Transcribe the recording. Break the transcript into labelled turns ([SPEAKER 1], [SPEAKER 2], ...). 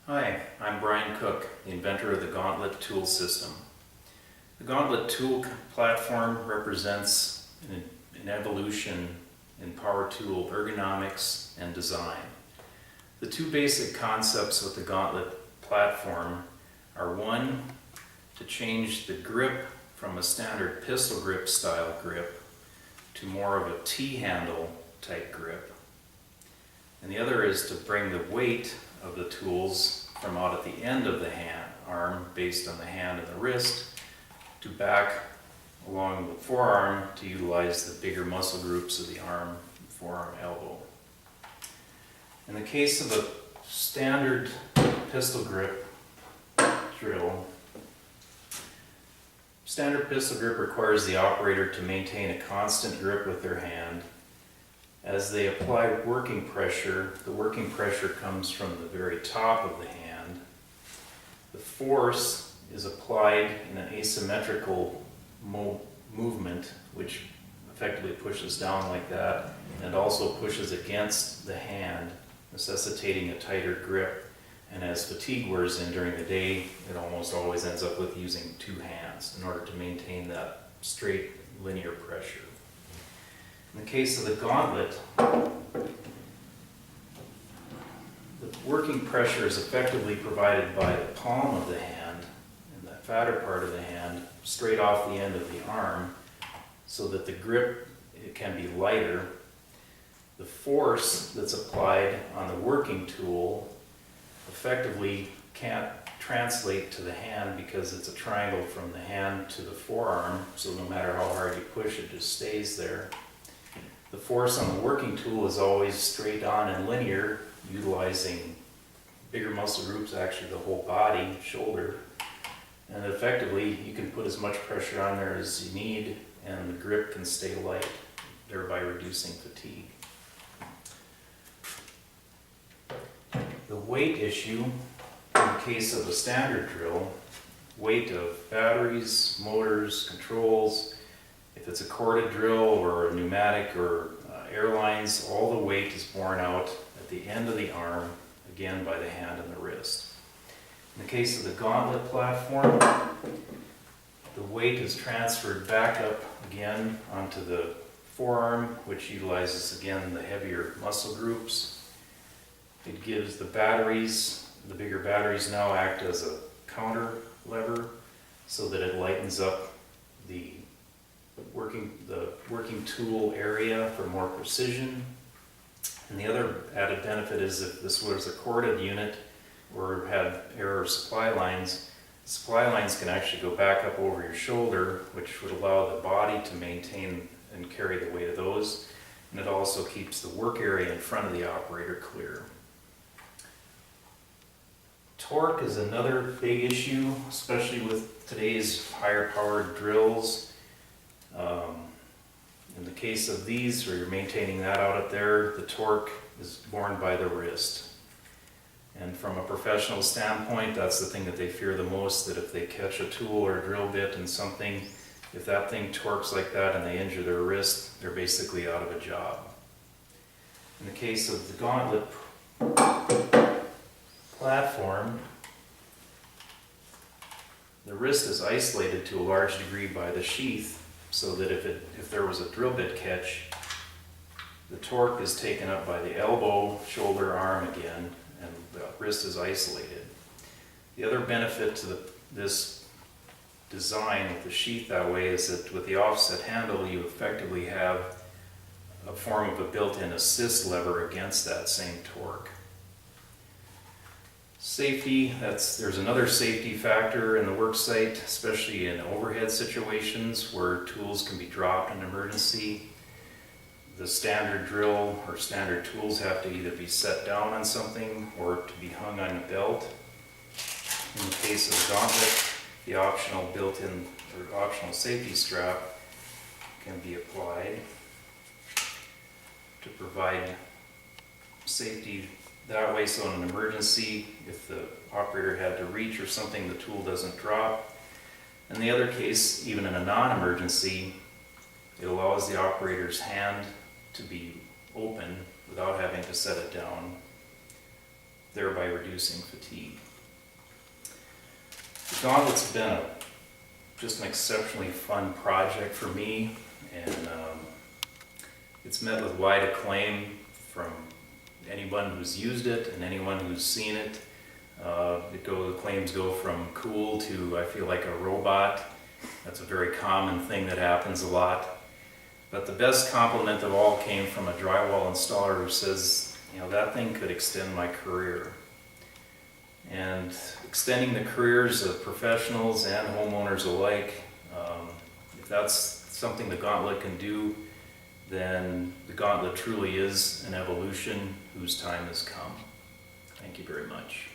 [SPEAKER 1] Hi, I'm Brian Cook, the inventor of the Gauntlet tool system. The Gauntlet tool platform represents an evolution in power tool ergonomics and design. The two basic concepts with the Gauntlet platform are one, to change the grip from a standard pistol grip style grip to more of a T-handle type grip. And the other is to bring the weight of the tools from out at the end of the arm, based on the hand and the wrist, to back along the forearm to utilize the bigger muscle groups of the arm, forearm, elbow. In the case of a standard pistol grip drill, standard pistol grip requires the operator to maintain a constant grip with their hand. As they apply working pressure, the working pressure comes from the very top of the hand. The force is applied in an asymmetrical movement, which effectively pushes down like that, and also pushes against the hand, necessitating a tighter grip. And as fatigue wears in during the day, it almost always ends up with using two hands in order to maintain that straight linear pressure. In the case of the Gauntlet, the working pressure is effectively provided by the palm of the hand and the fatter part of the hand straight off the end of the arm, so that the grip can be lighter. The force that's applied on the working tool effectively can't translate to the hand because it's a triangle from the hand to the forearm, so no matter how hard you push, it just stays there. The force on the working tool is always straight on and linear, utilizing bigger muscle groups, actually the whole body, shoulder, and effectively you can put as much pressure on there as you need and the grip can stay light, thereby reducing fatigue. The weight issue, in the case of a standard drill, weight of batteries, motors, controls, if it's a corded drill or a pneumatic or airlines, all the weight is borne out at the end of the arm, again by the hand and the wrist. In the case of the Gauntlet platform, the weight is transferred back up again onto the forearm, which utilizes again the heavier muscle groups. It gives the batteries, the bigger batteries now act as a counter lever so that it lightens up the working tool area for more precision. And the other added benefit is if this was a corded unit or had error supply lines can actually go back up over your shoulder, which would allow the body to maintain and carry the weight of those. And it also keeps the work area in front of the operator clear. Torque is another big issue, especially with today's higher powered drills. In the case of these, where you're maintaining that out up there, the torque is borne by the wrist. And from a professional standpoint, that's the thing that they fear the most, that if they catch a tool or a drill bit in something, if that thing torques like that and they injure their wrist, they're basically out of a job. In the case of the Gauntlet platform, the wrist is isolated to a large degree by the sheath, so that if there was a drill bit catch, the torque is taken up by the elbow, shoulder, arm again, and the wrist is isolated. The other benefit to this design with the sheath that way is that with the offset handle, you effectively have a form of a built-in assist lever against that same torque. Safety, there's another safety factor in the work site, especially in overhead situations where tools can be dropped in emergency. The standard drill or standard tools have to either be set down on something or to be hung on a belt. In the case of the Gauntlet, the optional built-in or optional safety strap can be applied to provide safety that way, so in an emergency, if the operator had to reach or something, the tool doesn't drop. In the other case, even in a non-emergency, it allows the operator's hand to be open without having to set it down. thereby reducing fatigue. The Gauntlet's been just an exceptionally fun project for me, and it's met with wide acclaim from anyone who's used it and anyone who's seen it. The claims go from cool to I feel like a robot. That's a very common thing that happens a lot. But the best compliment of all came from a drywall installer who says, you know, that thing could extend my career. And extending the careers of professionals and homeowners alike, if that's something the Gauntlet can do, then the Gauntlet truly is an evolution whose time has come. Thank you very much.